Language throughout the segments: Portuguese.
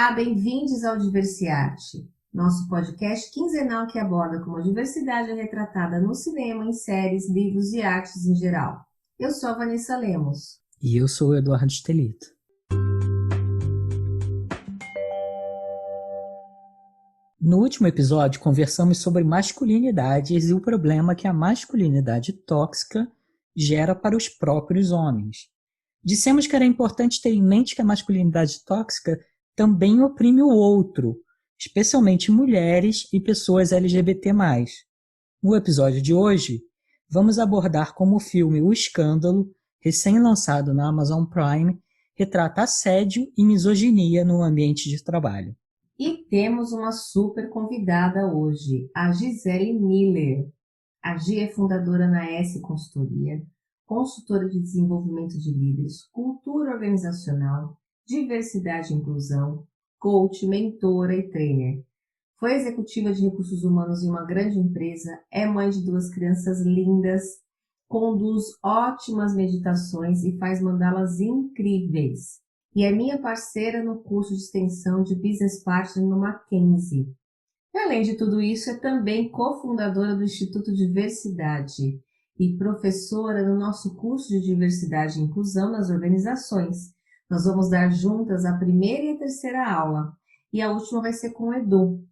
Olá, bem-vindos ao Diversiarte, nosso podcast quinzenal que aborda como a diversidade é retratada no cinema, em séries, livros e artes em geral. Eu sou a Vanessa Lemos. E eu sou o Eduardo Estelito. No último episódio, conversamos sobre masculinidades e o problema que a masculinidade tóxica gera para os próprios homens. Dissemos que era importante ter em mente que a masculinidade tóxica também oprime o outro, especialmente mulheres e pessoas LGBT+. No episódio de hoje, vamos abordar como o filme O Escândalo, recém-lançado na Amazon Prime, retrata assédio e misoginia no ambiente de trabalho. E temos uma super convidada hoje, a Gisele Miller. A Gi é fundadora na S Consultoria, consultora de desenvolvimento de líderes, cultura organizacional, diversidade e inclusão, coach, mentora e trainer. Foi executiva de recursos humanos em uma grande empresa, é mãe de 2 crianças lindas, conduz ótimas meditações e faz mandalas incríveis. E é minha parceira no curso de extensão de Business Partner no Mackenzie. E, além de tudo isso, é também cofundadora do Instituto Diversidade e professora no nosso curso de Diversidade e Inclusão nas Organizações. Nós vamos dar juntas a primeira e a terceira aula, e a última vai ser com o Edu.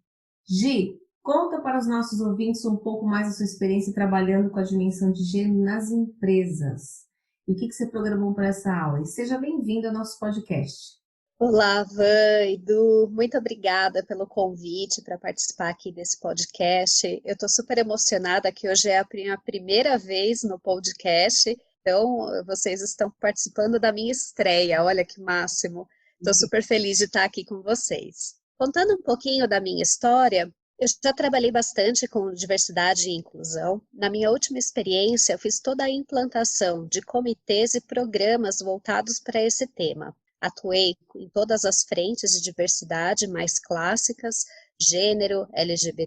Gi, conta para os nossos ouvintes um pouco mais da sua experiência trabalhando com a dimensão de gênero nas empresas. E o que você programou para essa aula? E seja bem-vindo ao nosso podcast. Olá, Van, Edu, muito obrigada pelo convite para participar aqui desse podcast. Eu estou super emocionada que hoje é a minha primeira vez no podcast, então vocês estão participando da minha estreia, olha que máximo. Estou super feliz de estar aqui com vocês. Contando um pouquinho da minha história, eu já trabalhei bastante com diversidade e inclusão. Na minha última experiência, eu fiz toda a implantação de comitês e programas voltados para esse tema. Atuei em todas as frentes de diversidade mais clássicas, gênero, LGBT+,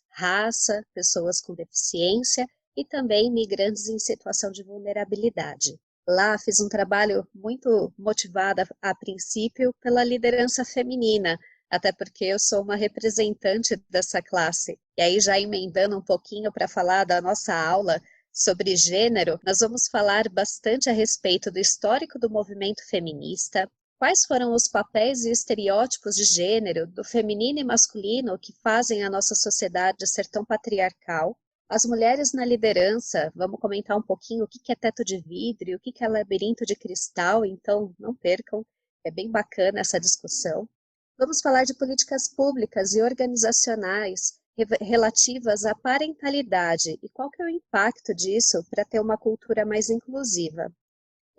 raça, pessoas com deficiência e também migrantes em situação de vulnerabilidade. Lá fiz um trabalho muito motivado a princípio pela liderança feminina, até porque eu sou uma representante dessa classe. E aí já emendando um pouquinho para falar da nossa aula sobre gênero, nós vamos falar bastante a respeito do histórico do movimento feminista, quais foram os papéis e estereótipos de gênero, do feminino e masculino que fazem a nossa sociedade ser tão patriarcal, as mulheres na liderança, vamos comentar um pouquinho o que é teto de vidro e o que é labirinto de cristal, então não percam, é bem bacana essa discussão. Vamos falar de políticas públicas e organizacionais relativas à parentalidade e qual que é o impacto disso para ter uma cultura mais inclusiva.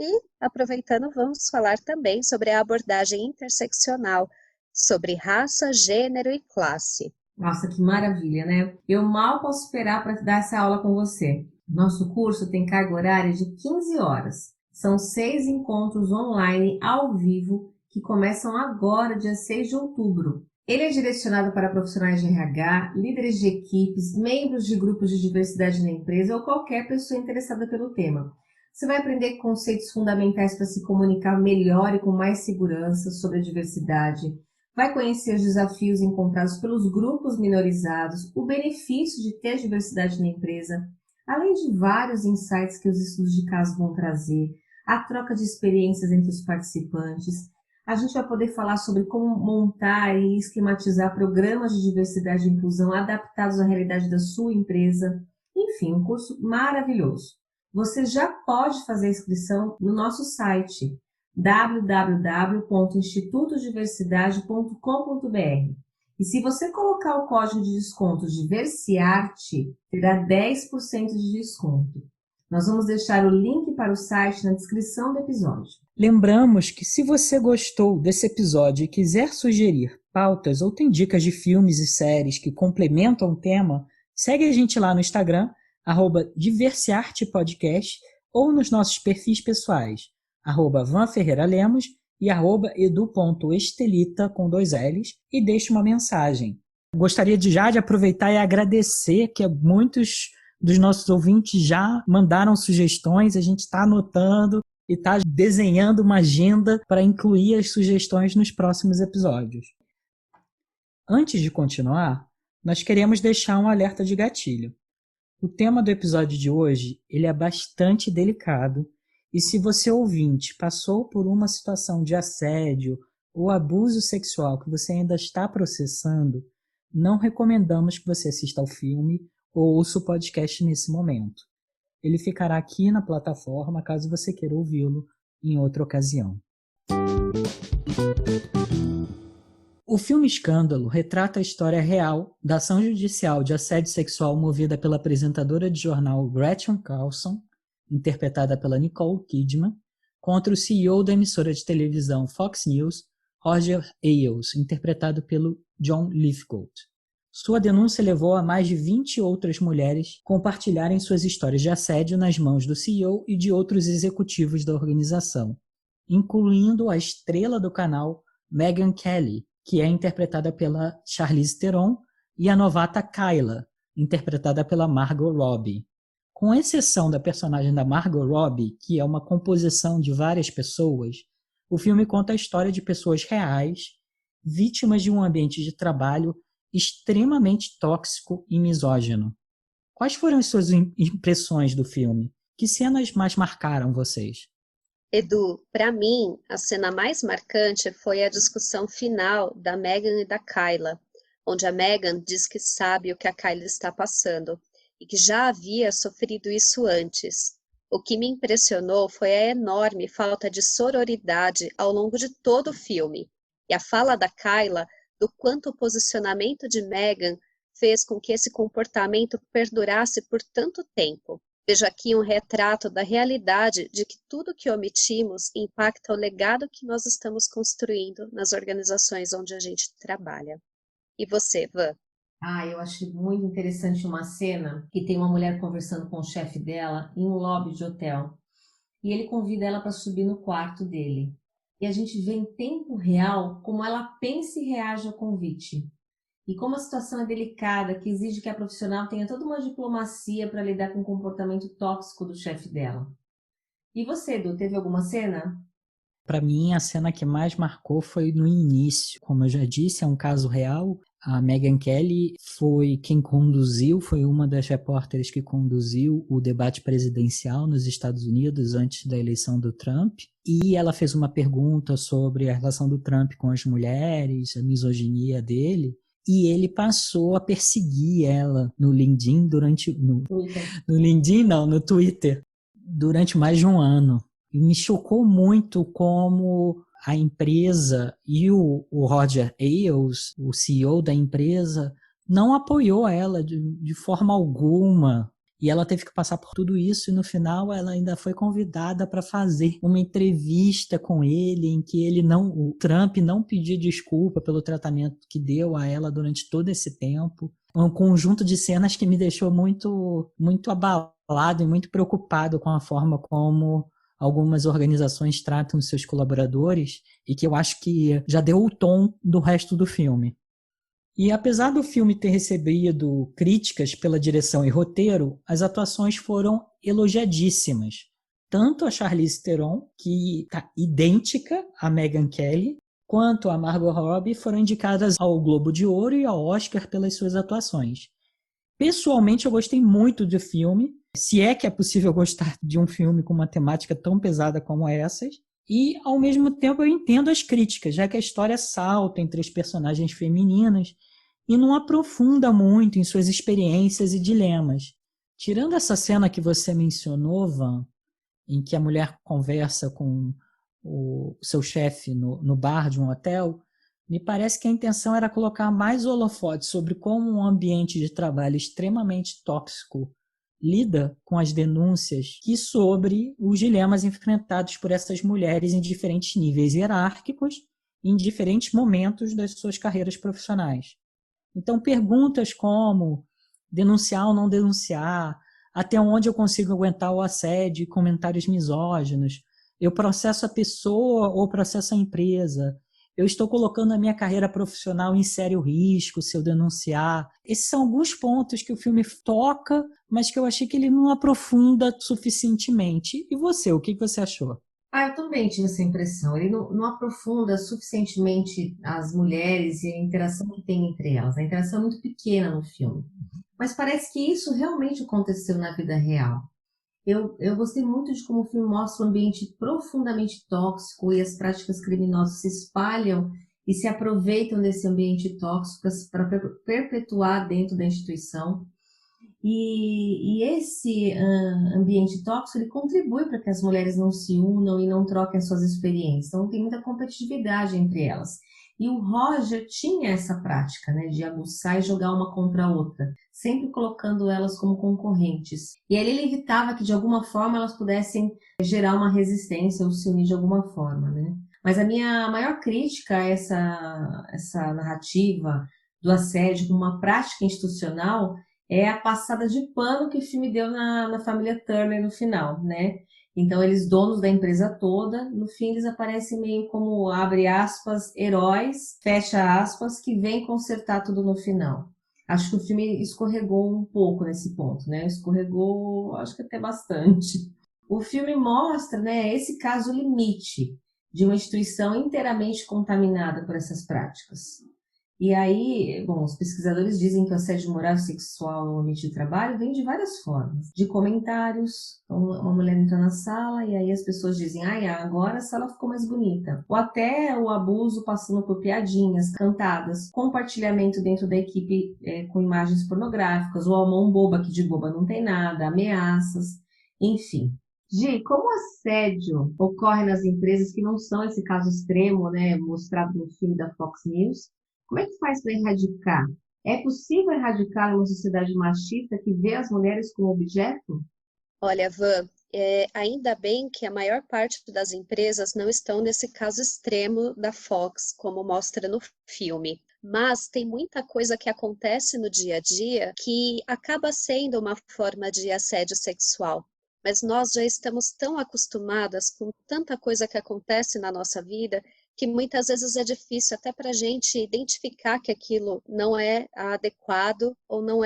E, aproveitando, vamos falar também sobre a abordagem interseccional, sobre raça, gênero e classe. Nossa, que maravilha, né? Eu mal posso esperar para dar essa aula com você. Nosso curso tem carga horária de 15 horas. São 6 encontros online ao vivo que começam agora, dia 6 de outubro. Ele é direcionado para profissionais de RH, líderes de equipes, membros de grupos de diversidade na empresa ou qualquer pessoa interessada pelo tema. Você vai aprender conceitos fundamentais para se comunicar melhor e com mais segurança sobre a diversidade. Vai conhecer os desafios encontrados pelos grupos minorizados, o benefício de ter diversidade na empresa, além de vários insights que os estudos de caso vão trazer, a troca de experiências entre os participantes. A gente vai poder falar sobre como montar e esquematizar programas de diversidade e inclusão adaptados à realidade da sua empresa. Enfim, um curso maravilhoso. Você já pode fazer a inscrição no nosso site www.institutodiversidade.com.br. E se você colocar o código de desconto Diversiarte, terá 10% de desconto. Nós vamos deixar o link para o site na descrição do episódio. Lembramos que se você gostou desse episódio e quiser sugerir pautas ou tem dicas de filmes e séries que complementam o tema, segue a gente lá no Instagram, @diversiartepodcast, ou nos nossos perfis pessoais, @vanferreiralemos e @edu.estelita com 2 L's, e deixe uma mensagem. Gostaria de aproveitar e agradecer que muitos dos nossos ouvintes já mandaram sugestões, a gente está anotando. e está desenhando uma agenda para incluir as sugestões nos próximos episódios. Antes de continuar, nós queremos deixar um alerta de gatilho. O tema do episódio de hoje ele é bastante delicado e se você ouvinte passou por uma situação de assédio ou abuso sexual que você ainda está processando, não recomendamos que você assista ao filme ou ouça o podcast nesse momento. Ele ficará aqui na plataforma caso você queira ouvi-lo em outra ocasião. O filme Escândalo retrata a história real da ação judicial de assédio sexual movida pela apresentadora de jornal Gretchen Carlson, interpretada pela Nicole Kidman, contra o CEO da emissora de televisão Fox News, Roger Ailes, interpretado pelo John Lithgow. Sua denúncia levou a mais de 20 outras mulheres compartilharem suas histórias de assédio nas mãos do CEO e de outros executivos da organização, incluindo a estrela do canal Megyn Kelly, que é interpretada pela Charlize Theron, e a novata Kyla, interpretada pela Margot Robbie. Com exceção da personagem da Margot Robbie, que é uma composição de várias pessoas, o filme conta a história de pessoas reais, vítimas de um ambiente de trabalho extremamente tóxico e misógino. Quais foram as suas impressões do filme? Que cenas mais marcaram vocês? Edu, para mim, a cena mais marcante foi a discussão final da Megyn e da Kyla, onde a Megyn diz que sabe o que a Kyla está passando e que já havia sofrido isso antes. O que me impressionou foi a enorme falta de sororidade ao longo de todo o filme, e a fala da Kyla do quanto o posicionamento de Megyn fez com que esse comportamento perdurasse por tanto tempo. Vejo aqui um retrato da realidade de que tudo que omitimos impacta o legado que nós estamos construindo nas organizações onde a gente trabalha. E você, Van? Eu achei muito interessante uma cena que tem uma mulher conversando com o chefe dela em um lobby de hotel. E ele convida ela para subir no quarto dele. E a gente vê em tempo real como ela pensa e reage ao convite. E como a situação é delicada, que exige que a profissional tenha toda uma diplomacia para lidar com o comportamento tóxico do chefe dela. E você, Edu, teve alguma cena? Para mim, a cena que mais marcou foi no início. Como eu já disse, é um caso real. A Megyn Kelly foi quem conduziu, foi uma das repórteres que conduziu o debate presidencial nos Estados Unidos antes da eleição do Trump. E ela fez uma pergunta sobre a relação do Trump com as mulheres, a misoginia dele. E ele passou a perseguir ela no LinkedIn no Twitter, durante mais de um ano. E me chocou muito como a empresa e o Roger Ailes, o CEO da empresa, não apoiou ela de forma alguma. E ela teve que passar por tudo isso e no final ela ainda foi convidada para fazer uma entrevista com ele em que o Trump não pediu desculpa pelo tratamento que deu a ela durante todo esse tempo. Um conjunto de cenas que me deixou muito, muito abalado e muito preocupado com a forma como algumas organizações tratam seus colaboradores e que eu acho que já deu o tom do resto do filme. E apesar do filme ter recebido críticas pela direção e roteiro, as atuações foram elogiadíssimas. Tanto a Charlize Theron, que está idêntica à Megyn Kelly, quanto a Margot Robbie foram indicadas ao Globo de Ouro e ao Oscar pelas suas atuações. Pessoalmente, eu gostei muito do filme, se é que é possível gostar de um filme com uma temática tão pesada como essas. E, ao mesmo tempo, eu entendo as críticas, já que a história salta entre as personagens femininas e não aprofunda muito em suas experiências e dilemas. Tirando essa cena que você mencionou, Van, em que a mulher conversa com o seu chefe no bar de um hotel, me parece que a intenção era colocar mais holofote sobre como um ambiente de trabalho extremamente tóxico lida com as denúncias que sobre os dilemas enfrentados por essas mulheres em diferentes níveis hierárquicos, em diferentes momentos das suas carreiras profissionais. Então, perguntas como denunciar ou não denunciar, até onde eu consigo aguentar o assédio e comentários misóginos, eu processo a pessoa ou processo a empresa, eu estou colocando a minha carreira profissional em sério risco se eu denunciar. Esses são alguns pontos que o filme toca, mas que eu achei que ele não aprofunda suficientemente. E você, o que você achou? Eu também tive essa impressão. Ele não aprofunda suficientemente as mulheres e a interação que tem entre elas. A interação é muito pequena no filme. Mas parece que isso realmente aconteceu na vida real. Eu gostei muito de como o filme mostra um ambiente profundamente tóxico e as práticas criminosas se espalham e se aproveitam desse ambiente tóxico para perpetuar dentro da instituição. E esse ambiente tóxico ele contribui para que as mulheres não se unam e não troquem suas experiências. Então tem muita competitividade entre elas. E o Roger tinha essa prática, né, de aguçar e jogar uma contra a outra, sempre colocando elas como concorrentes. E aí ele evitava que de alguma forma elas pudessem gerar uma resistência ou se unir de alguma forma, né? Mas a minha maior crítica a essa narrativa do assédio como uma prática institucional é a passada de pano que o filme deu na família Turner no final, né? Então, eles, donos da empresa toda, no fim eles aparecem meio como, abre aspas, heróis, fecha aspas, que vêm consertar tudo no final. Acho que o filme escorregou um pouco nesse ponto, né? Escorregou, acho que até bastante. O filme mostra, né, esse caso limite de uma instituição inteiramente contaminada por essas práticas. E aí, bom, os pesquisadores dizem que o assédio moral e sexual no ambiente de trabalho vem de várias formas. De comentários, então uma mulher entra na sala e aí as pessoas dizem, agora a sala ficou mais bonita. Ou até o abuso passando por piadinhas, cantadas, compartilhamento dentro da equipe com imagens pornográficas, ou a mão boba que de boba não tem nada, ameaças, enfim. Gi, como o assédio ocorre nas empresas que não são esse caso extremo, né, mostrado no filme da Fox News, como é que faz para erradicar? É possível erradicar uma sociedade machista que vê as mulheres como objeto? Olha, Van, ainda bem que a maior parte das empresas não estão nesse caso extremo da Fox, como mostra no filme. Mas tem muita coisa que acontece no dia a dia que acaba sendo uma forma de assédio sexual. Mas nós já estamos tão acostumadas com tanta coisa que acontece na nossa vida que muitas vezes é difícil até para a gente identificar que aquilo não é adequado ou não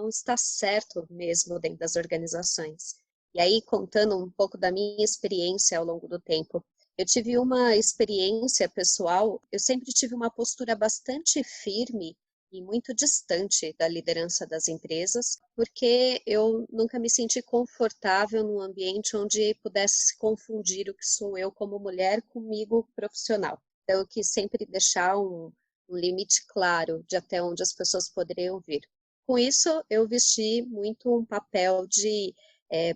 está certo mesmo dentro das organizações. E aí, contando um pouco da minha experiência ao longo do tempo, eu tive uma experiência pessoal, eu sempre tive uma postura bastante firme e muito distante da liderança das empresas, porque eu nunca me senti confortável num ambiente onde pudesse se confundir o que sou eu como mulher comigo profissional. Então, eu quis sempre deixar um limite claro de até onde as pessoas poderiam vir. Com isso, eu vesti muito um papel de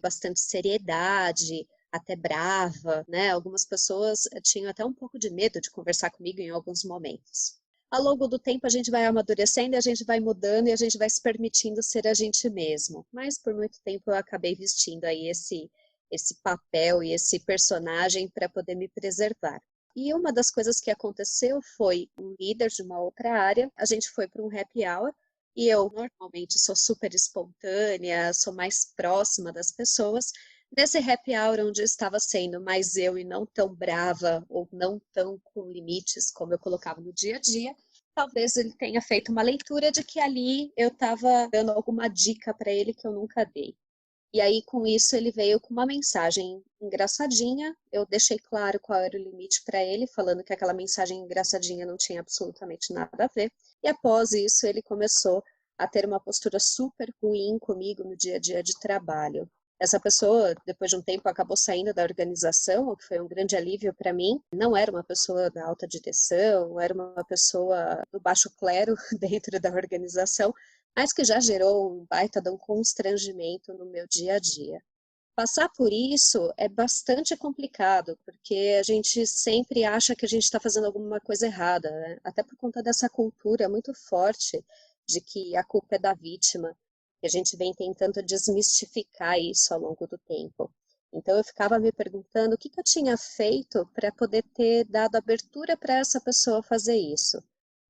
bastante seriedade, até brava, né? Algumas pessoas tinham até um pouco de medo de conversar comigo em alguns momentos. Ao longo do tempo a gente vai amadurecendo, a gente vai mudando e a gente vai se permitindo ser a gente mesmo. Mas por muito tempo eu acabei vestindo aí esse papel e esse personagem para poder me preservar. E uma das coisas que aconteceu foi um líder de uma outra área, a gente foi para um happy hour e eu normalmente sou super espontânea, sou mais próxima das pessoas. Nesse happy hour onde eu estava sendo mais eu e não tão brava ou não tão com limites como eu colocava no dia a dia, talvez ele tenha feito uma leitura de que ali eu estava dando alguma dica para ele que eu nunca dei. E aí, com isso, ele veio com uma mensagem engraçadinha. Eu deixei claro qual era o limite para ele, falando que aquela mensagem engraçadinha não tinha absolutamente nada a ver. E após isso, ele começou a ter uma postura super ruim comigo no dia a dia de trabalho. Essa pessoa, depois de um tempo, acabou saindo da organização, o que foi um grande alívio para mim. Não era uma pessoa da alta direção, era uma pessoa do baixo clero dentro da organização, mas que já gerou um baita de um constrangimento no meu dia a dia. Passar por isso é bastante complicado, porque a gente sempre acha que a gente está fazendo alguma coisa errada, né? Até por conta dessa cultura muito forte de que a culpa é da vítima, e a gente vem tentando desmistificar isso ao longo do tempo. Então eu ficava me perguntando o que eu tinha feito para poder ter dado abertura para essa pessoa fazer isso.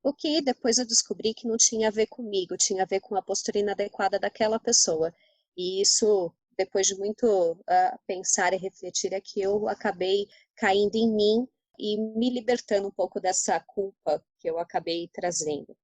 O que depois eu descobri que não tinha a ver comigo, tinha a ver com a postura inadequada daquela pessoa. E isso, depois de muito pensar e refletir, é que eu acabei caindo em mim e me libertando um pouco dessa culpa que eu acabei trazendo.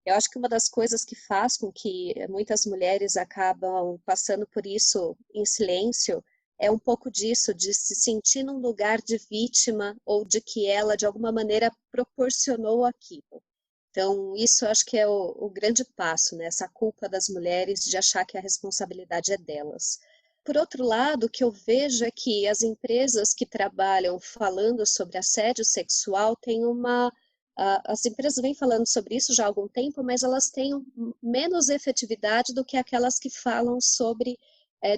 Eu acho que uma das coisas que faz com que muitas mulheres acabam passando por isso em silêncio é um pouco disso, de se sentir num lugar de vítima ou de que ela, de alguma maneira, proporcionou aquilo. Então, isso eu acho que é o grande passo, né? Essa culpa das mulheres de achar que a responsabilidade é delas. Por outro lado, o que eu vejo é que as empresas que trabalham falando sobre assédio sexual têm as empresas vêm falando sobre isso já há algum tempo, mas elas têm menos efetividade do que aquelas que falam sobre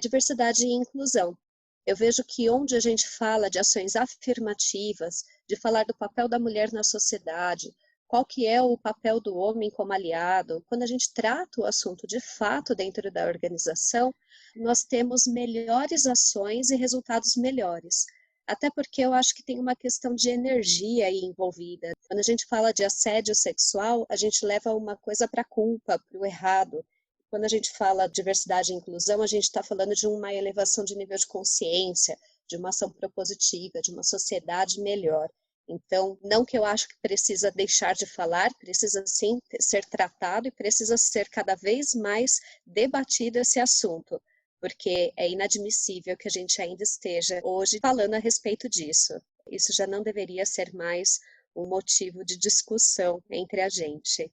diversidade e inclusão. Eu vejo que onde a gente fala de ações afirmativas, de falar do papel da mulher na sociedade, qual que é o papel do homem como aliado, quando a gente trata o assunto de fato dentro da organização, nós temos melhores ações e resultados melhores. Até porque eu acho que tem uma questão de energia aí envolvida. Quando a gente fala de assédio sexual, a gente leva uma coisa para a culpa, para o errado. Quando a gente fala diversidade e inclusão, a gente está falando de uma elevação de nível de consciência, de uma ação propositiva, de uma sociedade melhor. Então, não que eu acho que precisa deixar de falar, precisa sim ser tratado e precisa ser cada vez mais debatido esse assunto, porque é inadmissível que a gente ainda esteja hoje falando a respeito disso. Isso já não deveria ser mais um motivo de discussão entre a gente.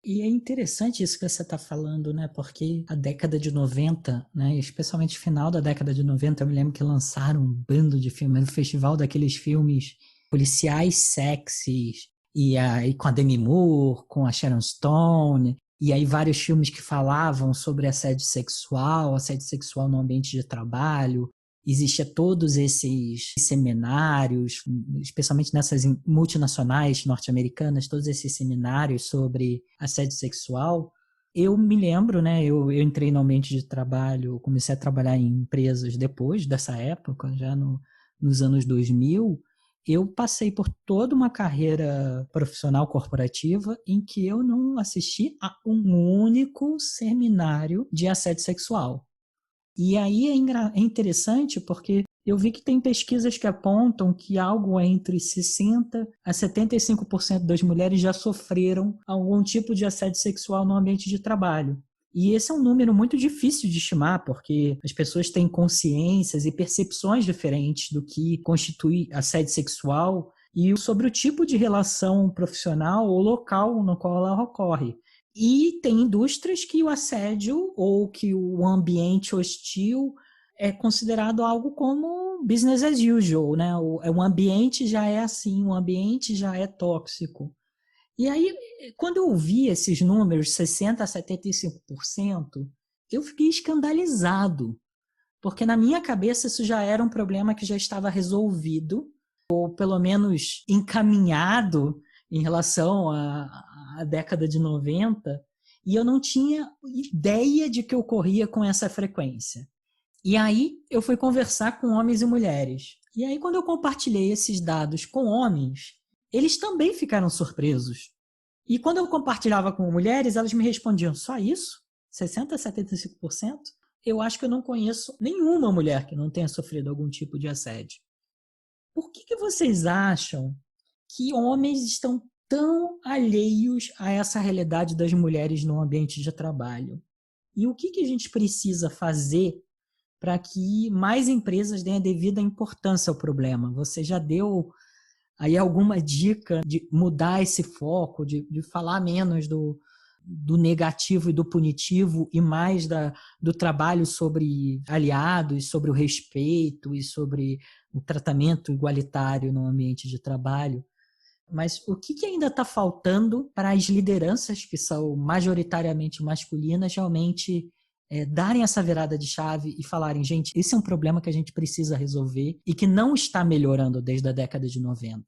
E é interessante isso que você está falando, né? Porque a década de 90, né? Especialmente o final da década de 90, eu me lembro que lançaram um bando de filmes, o festival daqueles filmes policiais sexys, e aí com a Demi Moore, com a Sharon Stone, e aí vários filmes que falavam sobre assédio sexual no ambiente de trabalho. Existia todos esses seminários, especialmente nessas multinacionais norte-americanas, todos esses seminários sobre assédio sexual. Eu me lembro, né, eu entrei no ambiente de trabalho, comecei a trabalhar em empresas depois dessa época, já nos anos 2000, eu passei por toda uma carreira profissional corporativa em que eu não assisti a um único seminário de assédio sexual. E aí é interessante porque eu vi que tem pesquisas que apontam que algo entre 60% a 75% das mulheres já sofreram algum tipo de assédio sexual no ambiente de trabalho. E esse é um número muito difícil de estimar, porque as pessoas têm consciências e percepções diferentes do que constitui assédio sexual e sobre o tipo de relação profissional ou local no qual ela ocorre. E tem indústrias que o assédio ou que o ambiente hostil é considerado algo como business as usual, né? O ambiente já é assim, o ambiente já é tóxico. E aí, quando eu ouvi esses números, 60% a 75%, eu fiquei escandalizado, porque na minha cabeça isso já era um problema que já estava resolvido, ou pelo menos encaminhado em relação à década de 90, e eu não tinha ideia de que ocorria com essa frequência. E aí eu fui conversar com homens e mulheres. E aí quando eu compartilhei esses dados com homens, eles também ficaram surpresos. E quando eu compartilhava com mulheres, elas me respondiam, só isso? 60% a 75%? Eu acho que eu não conheço nenhuma mulher que não tenha sofrido algum tipo de assédio. Por que vocês acham que homens estão tão alheios a essa realidade das mulheres no ambiente de trabalho? E o que a gente precisa fazer para que mais empresas deem a devida importância ao problema? Você já deu aí alguma dica de mudar esse foco, de falar menos do negativo e do punitivo e mais do trabalho sobre aliados, sobre o respeito e sobre o tratamento igualitário no ambiente de trabalho? Mas o que ainda está faltando para as lideranças, que são majoritariamente masculinas, realmente darem essa virada de chave e falarem, gente, esse é um problema que a gente precisa resolver e que não está melhorando desde a década de 90.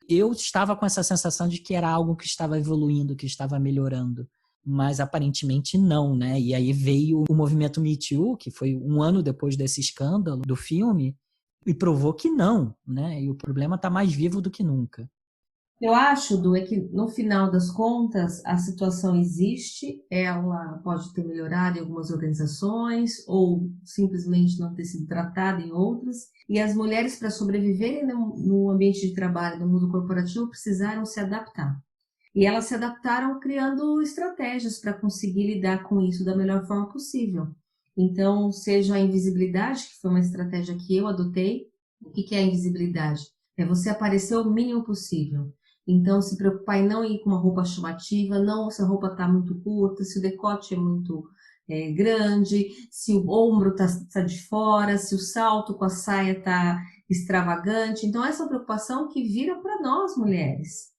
Eu estava com essa sensação de que era algo que estava evoluindo, que estava melhorando, mas aparentemente não, né? E aí veio o movimento Me Too, que foi um ano depois desse escândalo do filme, e provou que não, né? E o problema está mais vivo do que nunca. Eu acho, Du, é que no final das contas a situação existe, ela pode ter melhorado em algumas organizações ou simplesmente não ter sido tratada em outras, e as mulheres, para sobreviverem no ambiente de trabalho, no mundo corporativo, precisaram se adaptar. E elas se adaptaram criando estratégias para conseguir lidar com isso da melhor forma possível. Então, seja a invisibilidade, que foi uma estratégia que eu adotei. O que é a invisibilidade? É você aparecer o mínimo possível. Então, se preocupar em não ir com uma roupa chamativa, não se a roupa está muito curta, se o decote é muito grande, se o ombro está de fora, se o salto com a saia está extravagante. Então, essa é uma preocupação que vira para nós, mulheres.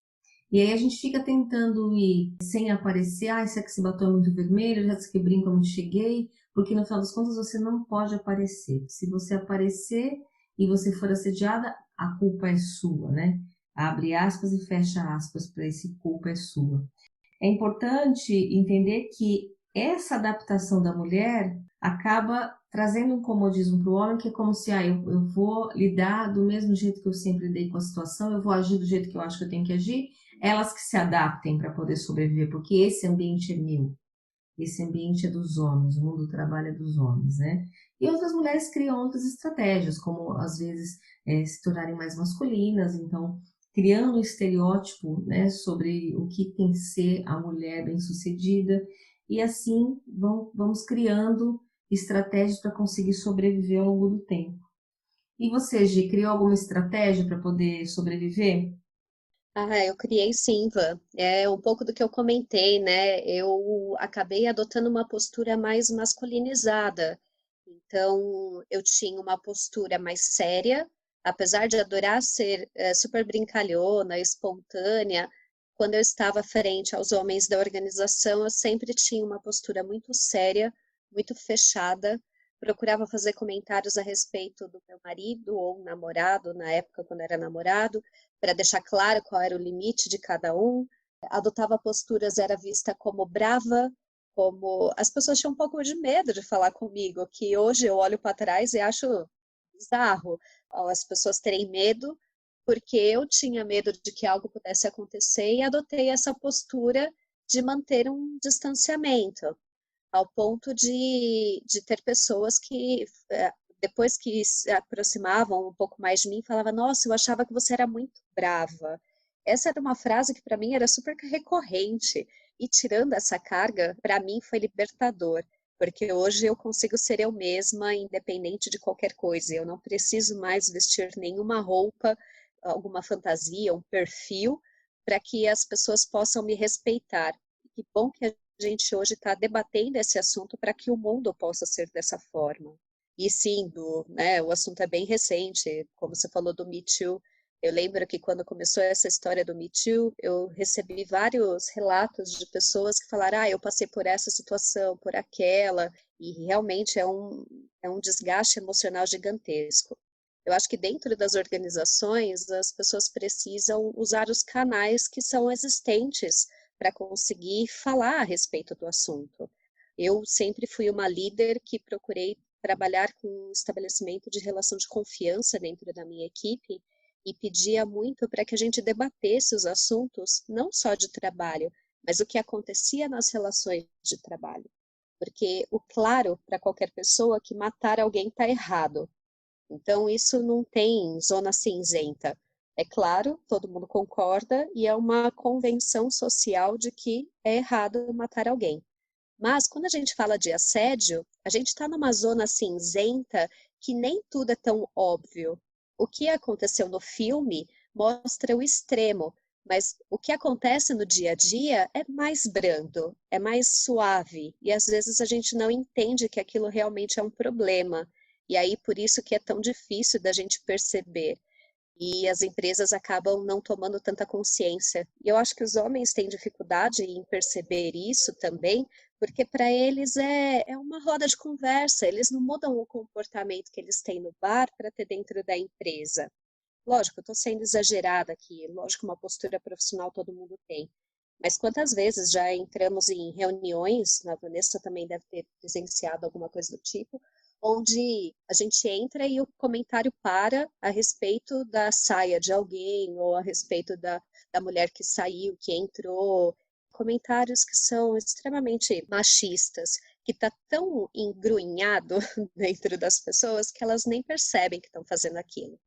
E aí a gente fica tentando ir sem aparecer, esse aqui se batom é muito vermelho, esse aqui brinco eu não cheguei, porque no final das contas você não pode aparecer. Se você aparecer e você for assediada, a culpa é sua, né? Abre aspas e fecha aspas para esse culpa é sua. É importante entender que essa adaptação da mulher acaba trazendo um comodismo para o homem, que é como se eu vou lidar do mesmo jeito que eu sempre lidei com a situação, eu vou agir do jeito que eu acho que eu tenho que agir, elas que se adaptem para poder sobreviver, porque esse ambiente é meu, esse ambiente é dos homens, o mundo do trabalho é dos homens, né? E outras mulheres criam outras estratégias, como às vezes se tornarem mais masculinas, então criando um estereótipo, né, sobre o que tem que ser a mulher bem-sucedida, e assim vamos criando estratégias para conseguir sobreviver ao longo do tempo. E você, Gi, criou alguma estratégia para poder sobreviver? Eu criei sim, Ivan. É um pouco do que eu comentei, né? Eu acabei adotando uma postura mais masculinizada. Então, eu tinha uma postura mais séria, apesar de adorar ser super brincalhona, espontânea. Quando eu estava frente aos homens da organização, eu sempre tinha uma postura muito séria, muito fechada. Procurava fazer comentários a respeito do meu marido ou namorado, na época, quando era namorado, para deixar claro qual era o limite de cada um. Adotava posturas, era vista como brava, como as pessoas tinham um pouco de medo de falar comigo, que hoje eu olho para trás e acho bizarro as pessoas terem medo, porque eu tinha medo de que algo pudesse acontecer e adotei essa postura de manter um distanciamento, ao ponto de ter pessoas que depois que se aproximavam um pouco mais de mim, falava: nossa, eu achava que você era muito brava. Essa era uma frase que para mim era super recorrente. E tirando essa carga, para mim foi libertador, porque hoje eu consigo ser eu mesma, independente de qualquer coisa. Eu não preciso mais vestir nenhuma roupa, alguma fantasia, um perfil, para que as pessoas possam me respeitar. Que bom que a gente hoje está debatendo esse assunto para que o mundo possa ser dessa forma. E sim, o assunto é bem recente, como você falou do Me Too. Eu lembro que quando começou essa história do Me Too, eu recebi vários relatos de pessoas que falaram: eu passei por essa situação, por aquela, e realmente é um desgaste emocional gigantesco. Eu acho que dentro das organizações, as pessoas precisam usar os canais que são existentes para conseguir falar a respeito do assunto. Eu sempre fui uma líder que procurei trabalhar com um estabelecimento de relação de confiança dentro da minha equipe e pedia muito para que a gente debatesse os assuntos, não só de trabalho, mas o que acontecia nas relações de trabalho. Porque o claro para qualquer pessoa que matar alguém está errado. Então, isso não tem zona cinzenta. É claro, todo mundo concorda e é uma convenção social de que é errado matar alguém. Mas quando a gente fala de assédio, a gente está numa zona cinzenta que nem tudo é tão óbvio. O que aconteceu no filme mostra o extremo, mas o que acontece no dia a dia é mais brando, é mais suave, e às vezes a gente não entende que aquilo realmente é um problema. E aí por isso que é tão difícil da gente perceber. E as empresas acabam não tomando tanta consciência. E eu acho que os homens têm dificuldade em perceber isso também, porque para eles é uma roda de conversa, eles não mudam o comportamento que eles têm no bar para ter dentro da empresa. Lógico, eu estou sendo exagerada aqui, lógico, uma postura profissional todo mundo tem. Mas quantas vezes já entramos em reuniões, na Vanessa também deve ter presenciado alguma coisa do tipo, onde a gente entra e o comentário para a respeito da saia de alguém, ou a respeito da mulher que saiu, que entrou. Comentários que são extremamente machistas, que está tão engrunhado dentro das pessoas que elas nem percebem que estão fazendo aquilo.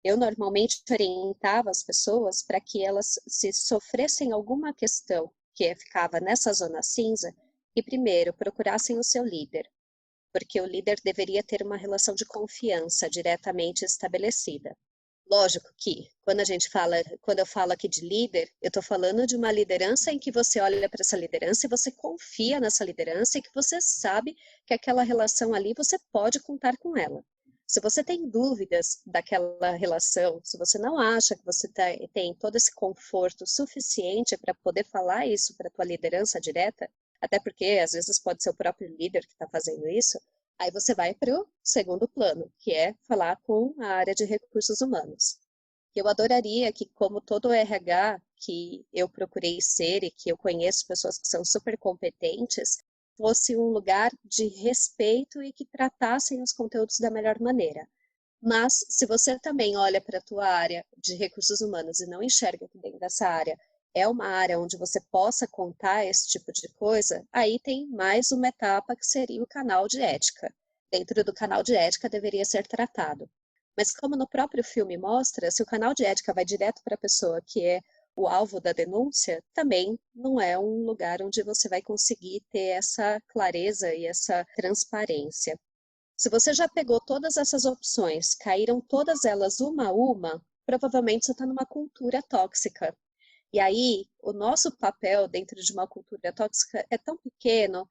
Eu normalmente orientava as pessoas para que elas, se sofressem alguma questão que ficava nessa zona cinza, que primeiro procurassem o seu líder, porque o líder deveria ter uma relação de confiança diretamente estabelecida. Lógico que, quando eu falo aqui de líder, eu estou falando de uma liderança em que você olha para essa liderança e você confia nessa liderança e que você sabe que aquela relação ali você pode contar com ela. Se você tem dúvidas daquela relação, se você não acha que você tem todo esse conforto suficiente para poder falar isso para a tua liderança direta, até porque às vezes pode ser o próprio líder que está fazendo isso, aí você vai para o segundo plano, que é falar com a área de recursos humanos. Eu adoraria que, como todo o RH que eu procurei ser e que eu conheço pessoas que são super competentes, fosse um lugar de respeito e que tratassem os conteúdos da melhor maneira. Mas, se você também olha para a tua área de recursos humanos e não enxerga que dentro dessa área é uma área onde você possa contar esse tipo de coisa, aí tem mais uma etapa que seria o canal de ética. Dentro do canal de ética deveria ser tratado. Mas como no próprio filme mostra, se o canal de ética vai direto para a pessoa que é o alvo da denúncia, também não é um lugar onde você vai conseguir ter essa clareza e essa transparência. Se você já pegou todas essas opções, caíram todas elas uma a uma, provavelmente você está numa cultura tóxica. E aí, o nosso papel dentro de uma cultura tóxica é tão pequeno.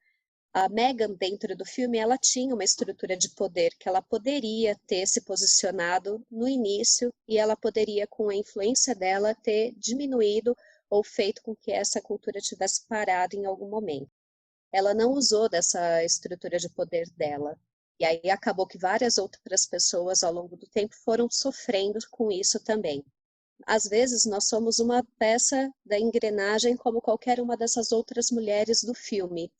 A Megan, dentro do filme, ela tinha uma estrutura de poder que ela poderia ter se posicionado no início e ela poderia, com a influência dela, ter diminuído ou feito com que essa cultura tivesse parado em algum momento. Ela não usou dessa estrutura de poder dela. E aí acabou que várias outras pessoas, ao longo do tempo, foram sofrendo com isso também. Às vezes, nós somos uma peça da engrenagem como qualquer uma dessas outras mulheres do filme.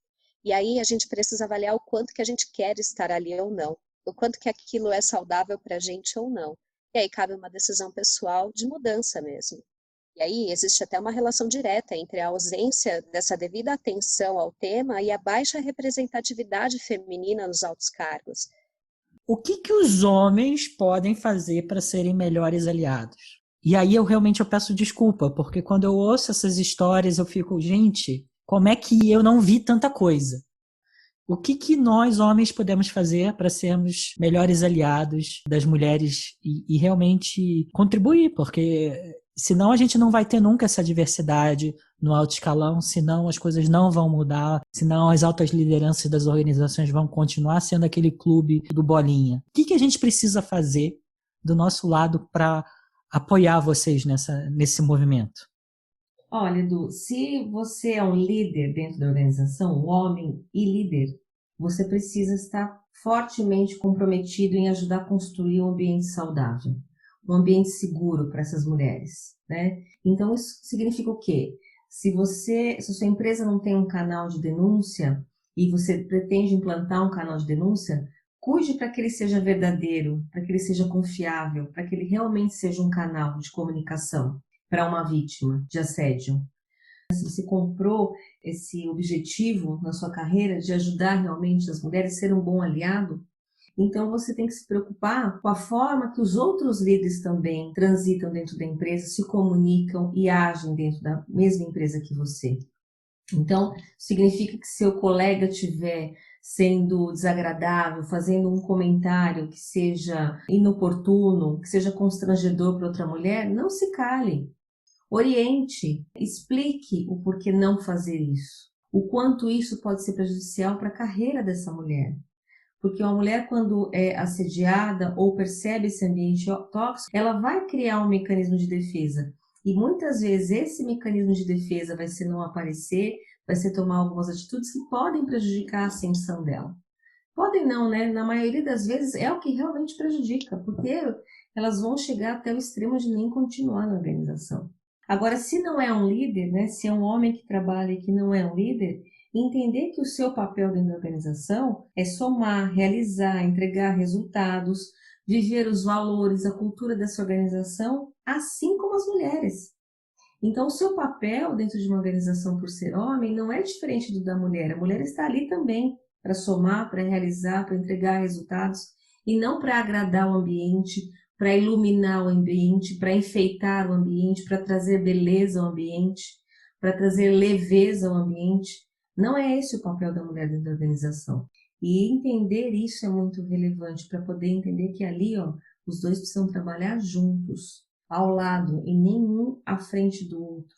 E aí a gente precisa avaliar o quanto que a gente quer estar ali ou não, o quanto que aquilo é saudável para a gente ou não. E aí cabe uma decisão pessoal de mudança mesmo. E aí existe até uma relação direta entre a ausência dessa devida atenção ao tema e a baixa representatividade feminina nos altos cargos. O que os homens podem fazer para serem melhores aliados? E aí eu peço desculpa, porque quando eu ouço essas histórias eu fico, gente, como é que eu não vi tanta coisa? O que nós, homens, podemos fazer para sermos melhores aliados das mulheres e realmente contribuir? Porque senão a gente não vai ter nunca essa diversidade no alto escalão, senão as coisas não vão mudar, senão as altas lideranças das organizações vão continuar sendo aquele clube do bolinha. O que a gente precisa fazer do nosso lado para apoiar vocês nesse movimento? Olha, Edu, se você é um líder dentro da organização, um homem e líder, você precisa estar fortemente comprometido em ajudar a construir um ambiente saudável, um ambiente seguro para essas mulheres, né? Então, isso significa o quê? Se a sua empresa não tem um canal de denúncia e você pretende implantar um canal de denúncia, cuide para que ele seja verdadeiro, para que ele seja confiável, para que ele realmente seja um canal de comunicação para uma vítima de assédio. Se você comprou esse objetivo na sua carreira de ajudar realmente as mulheres a ser um bom aliado, então você tem que se preocupar com a forma que os outros líderes também transitam dentro da empresa, se comunicam e agem dentro da mesma empresa que você. Então, significa que se seu colega estiver sendo desagradável, fazendo um comentário que seja inoportuno, que seja constrangedor para outra mulher, não se cale. Oriente, explique o porquê não fazer isso, o quanto isso pode ser prejudicial para a carreira dessa mulher. Porque uma mulher, quando é assediada ou percebe esse ambiente tóxico, ela vai criar um mecanismo de defesa. E muitas vezes esse mecanismo de defesa vai ser não aparecer, vai ser tomar algumas atitudes que podem prejudicar a ascensão dela. Podem não, né? Na maioria das vezes é o que realmente prejudica, porque elas vão chegar até o extremo de nem continuar na organização. Agora, se não é um líder, né? Se é um homem que trabalha e que não é um líder, entender que o seu papel dentro da organização é somar, realizar, entregar resultados, viver os valores, a cultura dessa organização, assim como as mulheres. Então, o seu papel dentro de uma organização por ser homem não é diferente do da mulher. A mulher está ali também para somar, para realizar, para entregar resultados e não para agradar o ambiente, para iluminar o ambiente, para enfeitar o ambiente, para trazer beleza ao ambiente, para trazer leveza ao ambiente. Não é esse o papel da mulher dentro da organização. E entender isso é muito relevante para poder entender que ali, ó, os dois precisam trabalhar juntos, ao lado, e nenhum à frente do outro.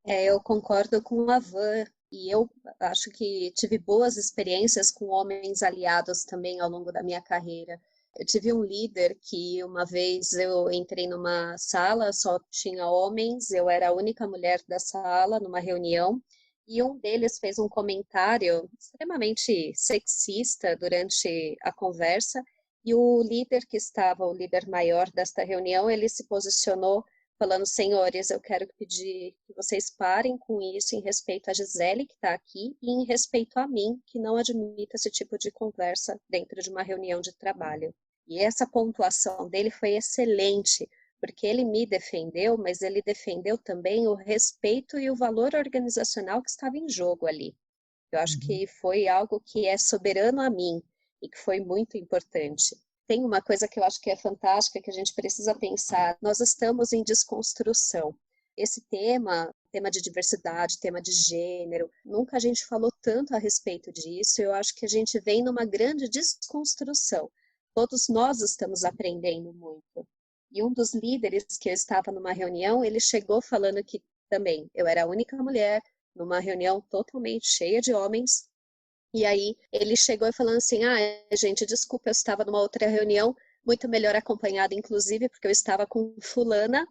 Eu concordo com a Van, e eu acho que tive boas experiências com homens aliados também ao longo da minha carreira. Eu tive um líder que uma vez eu entrei numa sala, só tinha homens, eu era a única mulher da sala numa reunião, e um deles fez um comentário extremamente sexista durante a conversa, e o líder que estava, o líder maior desta reunião, ele se posicionou falando: senhores, eu quero pedir que vocês parem com isso em respeito a Gisele, que está aqui, e em respeito a mim, que não admito esse tipo de conversa dentro de uma reunião de trabalho. E essa pontuação dele foi excelente, porque ele me defendeu, mas ele defendeu também o respeito e o valor organizacional que estava em jogo ali. Eu acho que foi algo que é soberano a mim e que foi muito importante. Tem uma coisa que eu acho que é fantástica, que a gente precisa pensar. Nós estamos em desconstrução. Esse tema de diversidade, tema de gênero, nunca a gente falou tanto a respeito disso. Eu acho que a gente vem numa grande desconstrução. Todos nós estamos aprendendo muito. E um dos líderes que eu estava numa reunião, ele chegou falando que também eu era a única mulher numa reunião totalmente cheia de homens. E aí ele chegou e falando assim: gente, desculpa, eu estava numa outra reunião, muito melhor acompanhada, inclusive, porque eu estava com fulana,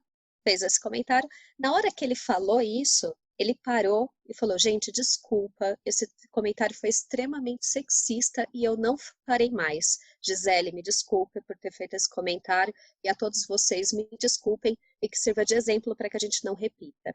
fez esse comentário. Na hora que ele falou isso, ele parou e falou: gente, desculpa, esse comentário foi extremamente sexista e eu não farei mais. Gisele, me desculpe por ter feito esse comentário, e a todos vocês me desculpem, e que sirva de exemplo para que a gente não repita.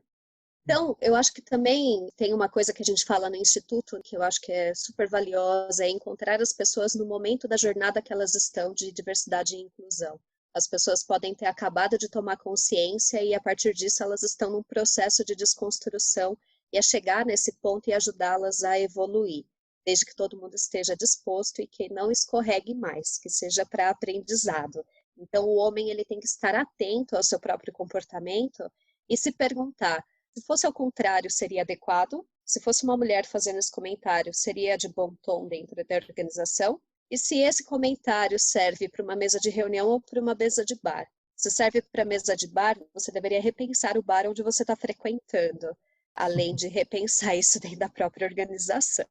Então, eu acho que também tem uma coisa que a gente fala no Instituto, que eu acho que é super valiosa, é encontrar as pessoas no momento da jornada que elas estão de diversidade e inclusão. As pessoas podem ter acabado de tomar consciência e, a partir disso, elas estão num processo de desconstrução, e é chegar nesse ponto e ajudá-las a evoluir, desde que todo mundo esteja disposto e que não escorregue mais, que seja para aprendizado. Então, o homem ele tem que estar atento ao seu próprio comportamento e se perguntar: se fosse ao contrário, seria adequado? Se fosse uma mulher fazendo esse comentário, seria de bom tom dentro da organização? E se esse comentário serve para uma mesa de reunião ou para uma mesa de bar? Se serve para mesa de bar, você deveria repensar o bar onde você está frequentando, além de repensar isso dentro da própria organização.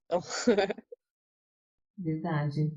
Verdade.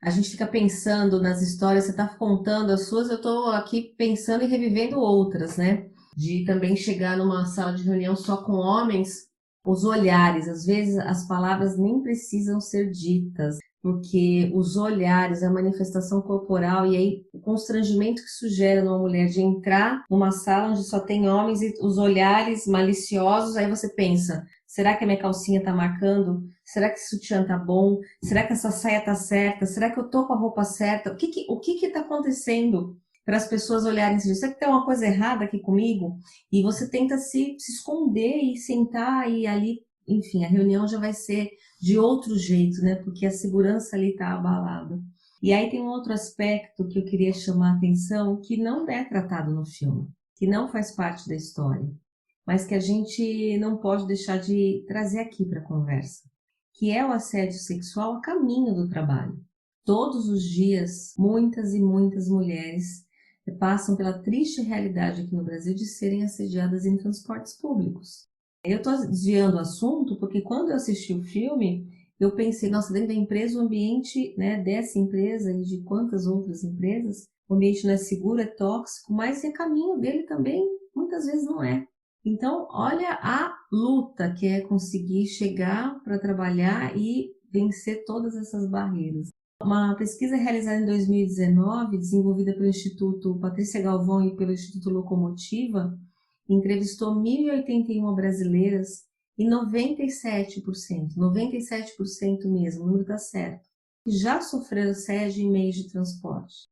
A gente fica pensando nas histórias, você está contando as suas, eu estou aqui pensando e revivendo outras, né? De também chegar numa sala de reunião só com homens, os olhares, às vezes as palavras nem precisam ser ditas, porque os olhares, a manifestação corporal e aí o constrangimento que isso gera numa mulher de entrar numa sala onde só tem homens e os olhares maliciosos, aí você pensa: será que a minha calcinha tá marcando? Será que esse sutiã tá bom? Será que essa saia tá certa? Será que eu tô com a roupa certa? O que tá acontecendo para as pessoas olharem e dizer: será que tem uma coisa errada aqui comigo? E você tenta se esconder e sentar e ali, enfim, a reunião já vai ser de outro jeito, né? Porque a segurança ali tá abalada. E aí tem um outro aspecto que eu queria chamar a atenção, que não é tratado no filme, que não faz parte da história, mas que a gente não pode deixar de trazer aqui para a conversa, que é o assédio sexual a caminho do trabalho. Todos os dias, muitas e muitas mulheres passam pela triste realidade aqui no Brasil de serem assediadas em transportes públicos. Eu estou desviando o assunto porque quando eu assisti o filme, eu pensei: nossa, dentro da empresa, o ambiente, né, dessa empresa e de quantas outras empresas, o ambiente não é seguro, é tóxico, mas o caminho dele também muitas vezes não é. Então, olha a luta que é conseguir chegar para trabalhar e vencer todas essas barreiras. Uma pesquisa realizada em 2019, desenvolvida pelo Instituto Patrícia Galvão e pelo Instituto Locomotiva, entrevistou 1.081 brasileiras e 97% mesmo, o número está certo, já sofreram assédio em meios de transporte.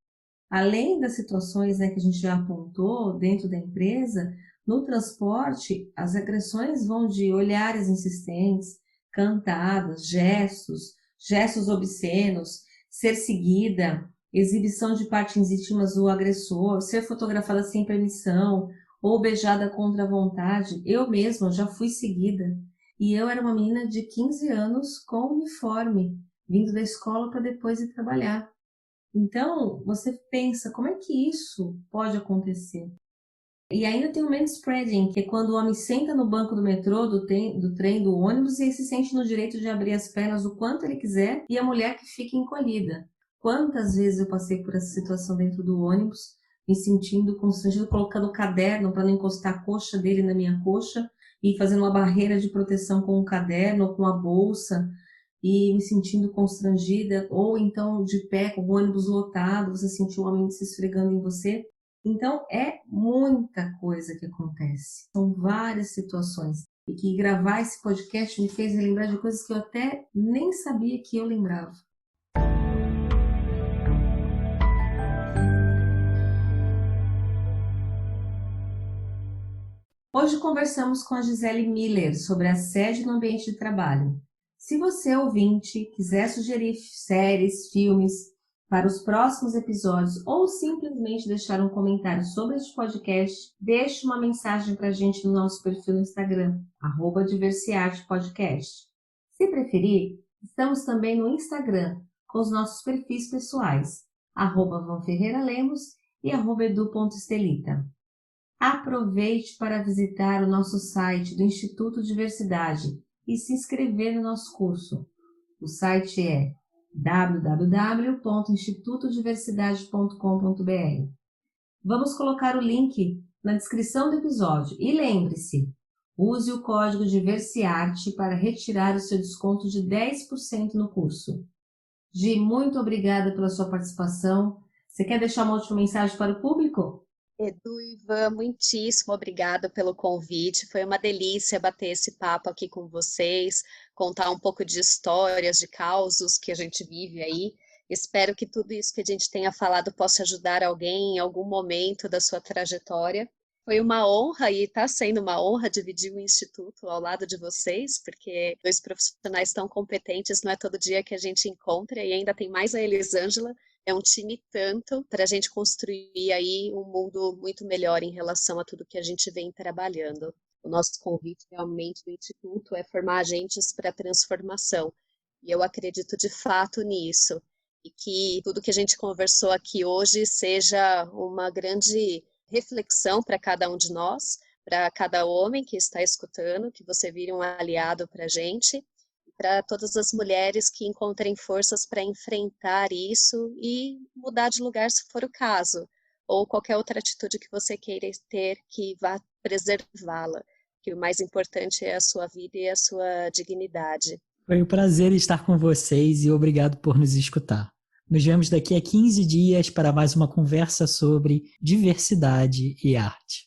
Além das situações, né, que a gente já apontou dentro da empresa, no transporte, as agressões vão de olhares insistentes, cantadas, gestos obscenos, ser seguida, exibição de partes íntimas do agressor, ser fotografada sem permissão ou beijada contra a vontade. Eu mesma já fui seguida e eu era uma menina de 15 anos com uniforme, vindo da escola para depois ir trabalhar. Então, você pensa, como é que isso pode acontecer? E ainda tem o manspreading, que é quando o homem senta no banco do metrô, do trem, do ônibus, e ele se sente no direito de abrir as pernas o quanto ele quiser, e a mulher que fica encolhida. Quantas vezes eu passei por essa situação dentro do ônibus, me sentindo constrangido, colocando o caderno para não encostar a coxa dele na minha coxa, e fazendo uma barreira de proteção com o caderno ou com a bolsa, e me sentindo constrangida, ou então de pé, com o ônibus lotado, você sentiu o homem se esfregando em você. Então, é muita coisa que acontece. São várias situações. E que gravar esse podcast me fez lembrar de coisas que eu até nem sabia que eu lembrava. Hoje conversamos com a Gisele Miller sobre assédio no ambiente de trabalho. Se você, ouvinte, quiser sugerir séries, filmes para os próximos episódios ou simplesmente deixar um comentário sobre este podcast, deixe uma mensagem para a gente no nosso perfil no Instagram, @diversiartepodcast. Se preferir, estamos também no Instagram com os nossos perfis pessoais, @vanferreiralemos e @edu.estelita. Aproveite para visitar o nosso site do Instituto Diversidade e se inscrever no nosso curso. O site é www.institutodiversidade.com.br. Vamos colocar o link na descrição do episódio e lembre-se, use o código DIVERSIARTE para retirar o seu desconto de 10% no curso. Gi, muito obrigada pela sua participação. Você quer deixar uma última mensagem para o público? Edu e Ivan, muitíssimo obrigada pelo convite. Foi uma delícia bater esse papo aqui com vocês, contar um pouco de histórias, de causos que a gente vive aí. Espero que tudo isso que a gente tenha falado possa ajudar alguém em algum momento da sua trajetória. Foi uma honra e está sendo uma honra dividir o Instituto ao lado de vocês, porque dois profissionais tão competentes não é todo dia que a gente encontra, e ainda tem mais a Elisângela. É um time tanto para a gente construir aí um mundo muito melhor em relação a tudo que a gente vem trabalhando. O nosso convite realmente do Instituto é formar agentes para a transformação. E eu acredito de fato nisso. E que tudo que a gente conversou aqui hoje seja uma grande reflexão para cada um de nós, para cada homem que está escutando, que você vire um aliado para a gente, para todas as mulheres que encontrem forças para enfrentar isso e mudar de lugar se for o caso, ou qualquer outra atitude que você queira ter que vá preservá-la, que o mais importante é a sua vida e a sua dignidade. Foi um prazer estar com vocês e obrigado por nos escutar. Nos vemos daqui a 15 dias para mais uma conversa sobre diversidade e arte.